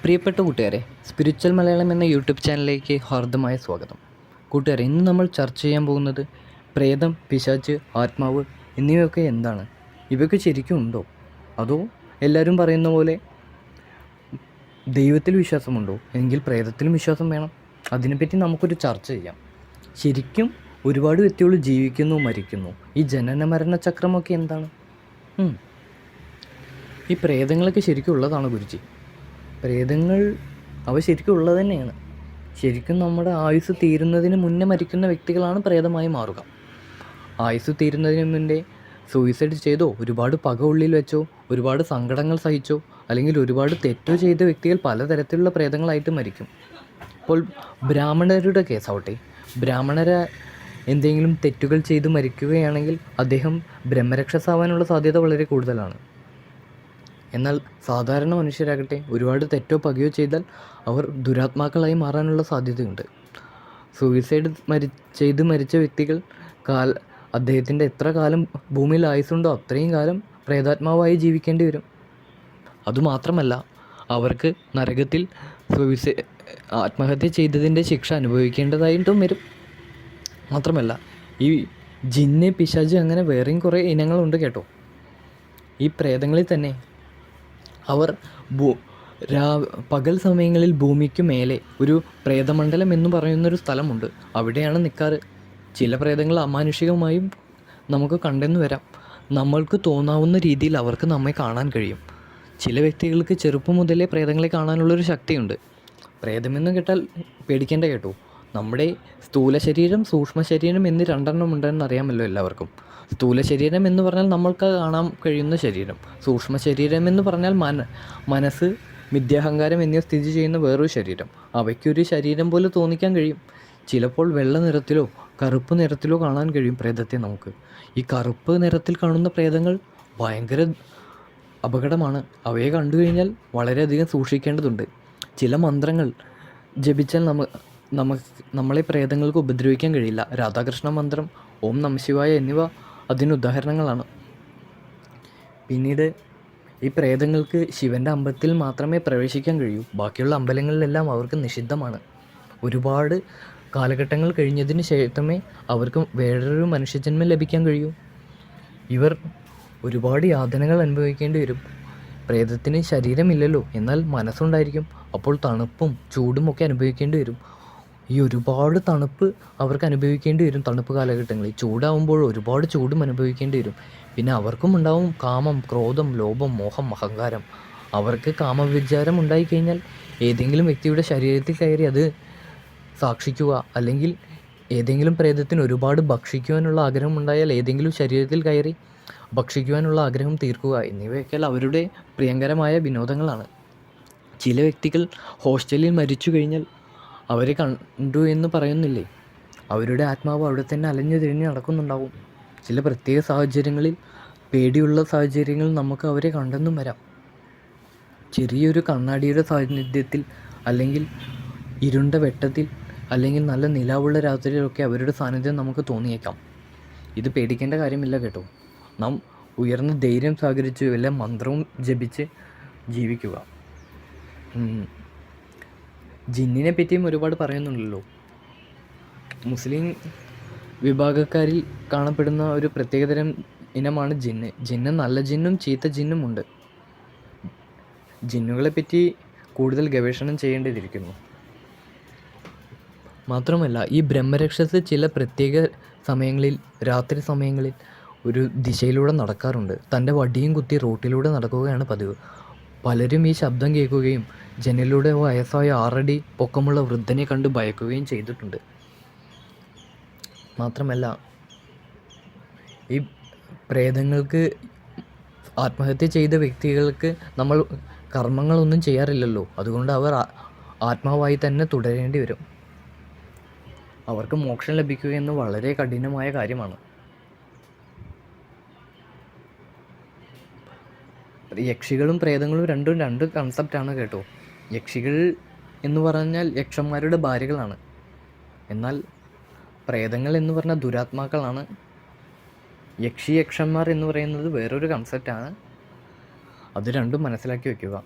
പ്രിയപ്പെട്ട കൂട്ടുകാരെ, സ്പിരിച്വൽ മലയാളം എന്ന യൂട്യൂബ് ചാനലിലേക്ക് ഹാർദമായ സ്വാഗതം. കൂട്ടുകാരെ, ഇന്ന് നമ്മൾ ചർച്ച ചെയ്യാൻ പോകുന്നത് പ്രേതം, പിശാച്, ആത്മാവ് എന്നിവയൊക്കെ എന്താണ്? ഇവയൊക്കെ ശരിക്കും ഉണ്ടോ? അതോ എല്ലാവരും പറയുന്ന പോലെ ദൈവത്തിൽ വിശ്വാസമുണ്ടോ? എങ്കിൽ പ്രേതത്തിലും വിശ്വാസം വേണം. അതിനെപ്പറ്റി നമുക്കൊരു ചർച്ച ചെയ്യാം. ശരിക്കും ഒരുപാട് വ്യക്തികൾ ജീവിക്കുന്നു, മരിക്കുന്നു. ഈ ജനന മരണ ചക്രമൊക്കെ എന്താണ്? ഈ പ്രേതങ്ങളൊക്കെ ശരിക്കും ഉള്ളതാണോ ഗുരുജി? പ്രേതങ്ങൾ അവ ശരിക്കും ഉള്ളത് തന്നെയാണ്. ശരിക്കും നമ്മുടെ ആയുസ് തീരുന്നതിന് മുന്നേ മരിക്കുന്ന വ്യക്തികളാണ് പ്രേതമായി മാറുക. ആയുസ് തീരുന്നതിന് മുന്നേ സൂയിസൈഡ് ചെയ്തോ, ഒരുപാട് പക ഉള്ളിൽ വെച്ചോ, ഒരുപാട് സങ്കടങ്ങൾ സഹിച്ചോ, അല്ലെങ്കിൽ ഒരുപാട് തെറ്റോ ചെയ്ത വ്യക്തികൾ പലതരത്തിലുള്ള പ്രേതങ്ങളായിട്ട് മരിക്കും. ഇപ്പോൾ ബ്രാഹ്മണരുടെ കേസാവട്ടെ, ബ്രാഹ്മണരെ എന്തെങ്കിലും തെറ്റുകൾ ചെയ്ത് മരിക്കുകയാണെങ്കിൽ അദ്ദേഹം ബ്രഹ്മരക്ഷസാവാനുള്ള സാധ്യത വളരെ കൂടുതലാണ്. എന്നാൽ സാധാരണ മനുഷ്യരാകട്ടെ ഒരുപാട് തെറ്റോ പകയോ ചെയ്താൽ അവർ ദുരാത്മാക്കളായി മാറാനുള്ള സാധ്യതയുണ്ട്. സൂയിസൈഡ് ചെയ്ത് മരിച്ച വ്യക്തികൾ അദ്ദേഹത്തിൻ്റെ എത്ര കാലം ഭൂമിയിൽ ആയുസ്സുണ്ടോ അത്രയും കാലം പ്രേതാത്മാവായി ജീവിക്കേണ്ടി വരും. അതുമാത്രമല്ല, അവർക്ക് നരകത്തിൽ ആത്മഹത്യ ചെയ്തതിൻ്റെ ശിക്ഷ അനുഭവിക്കേണ്ടതായിട്ടും വരും. മാത്രമല്ല, ഈ ജിന്ന്, പിശാച് അങ്ങനെ വേറെയും കുറേ ഇനങ്ങളുണ്ട് കേട്ടോ. ഈ പ്രേതങ്ങളിൽ തന്നെ അവർ പകൽ സമയങ്ങളിൽ ഭൂമിക്ക് മേലെ ഒരു പ്രേതമണ്ഡലം എന്ന് പറയുന്നൊരു സ്ഥലമുണ്ട്. അവിടെയാണ് നിൽക്കാറ്. ചില പ്രേതങ്ങൾ അമാനുഷികമായും നമുക്ക് കണ്ടെന്ന് വരാം. നമ്മൾക്ക് തോന്നാവുന്ന രീതിയിൽ അവർക്ക് നമ്മെ കാണാൻ കഴിയും. ചില വ്യക്തികൾക്ക് ചെറുപ്പം മുതലേ പ്രേതങ്ങളെ കാണാനുള്ളൊരു ശക്തിയുണ്ട്. പ്രേതമെന്ന് കേട്ടാൽ പേടിക്കേണ്ട കേട്ടോ. നമ്മുടെ സ്ഥൂല ശരീരം, സൂക്ഷ്മ ശരീരം എന്ന് രണ്ടെണ്ണം ഉണ്ടെന്ന് അറിയാമല്ലോ എല്ലാവർക്കും. സ്ഥൂല ശരീരം എന്ന് പറഞ്ഞാൽ നമ്മൾക്ക് കാണാൻ കഴിയുന്ന ശരീരം. സൂക്ഷ്മ ശരീരം എന്ന് പറഞ്ഞാൽ മനസ്സ്, മിഥ്യാഹങ്കാരം എന്നിവ സ്ഥിതി ചെയ്യുന്ന വേറൊരു ശരീരം. അവയ്ക്കൊരു ശരീരം പോലെ തോന്നിക്കാൻ കഴിയും. ചിലപ്പോൾ വെള്ള നിറത്തിലോ കറുപ്പ് നിറത്തിലോ കാണാൻ കഴിയും പ്രേതത്തെ നമുക്ക്. ഈ കറുപ്പ് നിറത്തിൽ കാണുന്ന പ്രേതങ്ങൾ ഭയങ്കര അപകടമാണ്. അവയെ കണ്ടു കഴിഞ്ഞാൽ വളരെയധികം സൂക്ഷിക്കേണ്ടതുണ്ട്. ചില മന്ത്രങ്ങൾ ജപിച്ചാൽ നമ്മളെ പ്രേതങ്ങൾക്ക് ഉപദ്രവിക്കാൻ കഴിയില്ല. രാധാകൃഷ്ണ മന്ത്രം, ഓം നമഃശിവായ എന്നിവ അതിന് ഉദാഹരണങ്ങളാണ്. പിന്നീട് ഈ പ്രേതങ്ങൾക്ക് ശിവൻ്റെ അമ്പലത്തിൽ മാത്രമേ പ്രവേശിക്കാൻ കഴിയൂ. ബാക്കിയുള്ള അമ്പലങ്ങളിലെല്ലാം അവർക്ക് നിഷിദ്ധമാണ്. ഒരുപാട് കാലഘട്ടങ്ങൾ കഴിഞ്ഞതിന് ശേഷമേ അവർക്ക് വേറൊരു മനുഷ്യജന്മം ലഭിക്കാൻ കഴിയൂ. ഇവർ ഒരുപാട് യാതനകൾ അനുഭവിക്കേണ്ടി വരും. പ്രേതത്തിന് ശരീരമില്ലല്ലോ, എന്നാൽ മനസ്സുണ്ടായിരിക്കും. അപ്പോൾ തണുപ്പും ചൂടും ഒക്കെ അനുഭവിക്കേണ്ടി വരും. ഈ ഒരുപാട് തണുപ്പ് അവർക്ക് അനുഭവിക്കേണ്ടി വരും. തണുപ്പ് കാലഘട്ടങ്ങളിൽ ചൂടാവുമ്പോൾ ഒരുപാട് ചൂടും അനുഭവിക്കേണ്ടി വരും. പിന്നെ അവർക്കും ഉണ്ടാവും കാമം, ക്രോധം, ലോഭം, മോഹം, അഹങ്കാരം. അവർക്ക് കാമവിചാരം ഉണ്ടായിക്കഴിഞ്ഞാൽ ഏതെങ്കിലും വ്യക്തിയുടെ ശരീരത്തിൽ കയറി അത് സാക്ഷിക്കുക, അല്ലെങ്കിൽ ഏതെങ്കിലും പ്രേതത്തിന് ഒരുപാട് ഭക്ഷിക്കുവാനുള്ള ആഗ്രഹം ഉണ്ടായാൽ ഏതെങ്കിലും ശരീരത്തിൽ കയറി ഭക്ഷിക്കുവാനുള്ള ആഗ്രഹം തീർക്കുക എന്നിവയൊക്കെ അവരുടെ പ്രിയങ്കരമായ വിനോദങ്ങളാണ്. ചില വ്യക്തികൾ ഹോസ്റ്റലിൽ മരിച്ചു കഴിഞ്ഞാൽ അവരെ കണ്ടു എന്ന് പറയുന്നില്ലേ, അവരുടെ ആത്മാവ് അവിടെ തന്നെ അലഞ്ഞു തിരിഞ്ഞ് നടക്കുന്നുണ്ടാവും. ചില പ്രത്യേക സാഹചര്യങ്ങളിൽ, പേടിയുള്ള സാഹചര്യങ്ങളിൽ നമുക്ക് അവരെ കണ്ടെന്നും വരാം. ചെറിയൊരു കണ്ണാടിയുടെ സാന്നിധ്യത്തിൽ, അല്ലെങ്കിൽ ഇരുണ്ട വെട്ടത്തിൽ, അല്ലെങ്കിൽ നല്ല നിലാവുള്ള രാത്രിയിലൊക്കെ അവരുടെ സാന്നിധ്യം നമുക്ക് തോന്നിയേക്കാം. ഇത് പേടിക്കേണ്ട കാര്യമില്ല കേട്ടോ. നാം ഉയർന്ന ധൈര്യം സഹകരിച്ച് വല്ല മന്ത്രവും ജപിച്ച് ജീവിക്കുക. ജിന്നിനെ പറ്റിയും ഒരുപാട് പറയുന്നുണ്ടല്ലോ. മുസ്ലിം വിഭാഗക്കാരിൽ കാണപ്പെടുന്ന ഒരു പ്രത്യേകതരം ഇനമാണ് ജിന്ന്. ജിന്ന് നല്ല ജിന്നും ചീത്ത ജിന്നും ഉണ്ട്. ജിന്നുകളെ പറ്റി കൂടുതൽ ഗവേഷണം ചെയ്യേണ്ടിയിരിക്കുന്നു. മാത്രമല്ല, ഈ ബ്രഹ്മരക്ഷസ് ചില പ്രത്യേക സമയങ്ങളിൽ, രാത്രി സമയങ്ങളിൽ ഒരു ദിശയിലൂടെ നടക്കാറുണ്ട്. തൻ്റെ വടിയും കുത്തി റോട്ടിലൂടെ നടക്കുകയാണ് പതിവ്. പലരും ഈ ശബ്ദം കേൾക്കുകയും ജനലിലൂടെ വയസ്സായ 6 അടി പൊക്കമുള്ള വൃദ്ധനെ കണ്ട് ഭയക്കുകയും ചെയ്തിട്ടുണ്ട്. മാത്രമല്ല, ഈ പ്രേതങ്ങൾക്ക്, ആത്മഹത്യ ചെയ്ത വ്യക്തികൾക്ക് നമ്മൾ കർമ്മങ്ങളൊന്നും ചെയ്യാറില്ലല്ലോ. അതുകൊണ്ട് അവർ ആത്മാവായി തന്നെ തുടരേണ്ടി വരും. അവർക്ക് മോക്ഷം ലഭിക്കുക എന്ന് വളരെ കഠിനമായ കാര്യമാണ്. യക്ഷികളും പ്രേതങ്ങളും രണ്ടും രണ്ട് കൺസെപ്റ്റാണ് കേട്ടോ. യക്ഷികൾ എന്ന് പറഞ്ഞാൽ യക്ഷന്മാരുടെ ഭാര്യകളാണ്. എന്നാൽ പ്രേതങ്ങൾ എന്ന് പറഞ്ഞാൽ ദുരാത്മാക്കളാണ്. യക്ഷന്മാർ എന്ന് പറയുന്നത് വേറൊരു കൺസെപ്റ്റാണ്. അത് രണ്ടും മനസ്സിലാക്കി വയ്ക്കുക.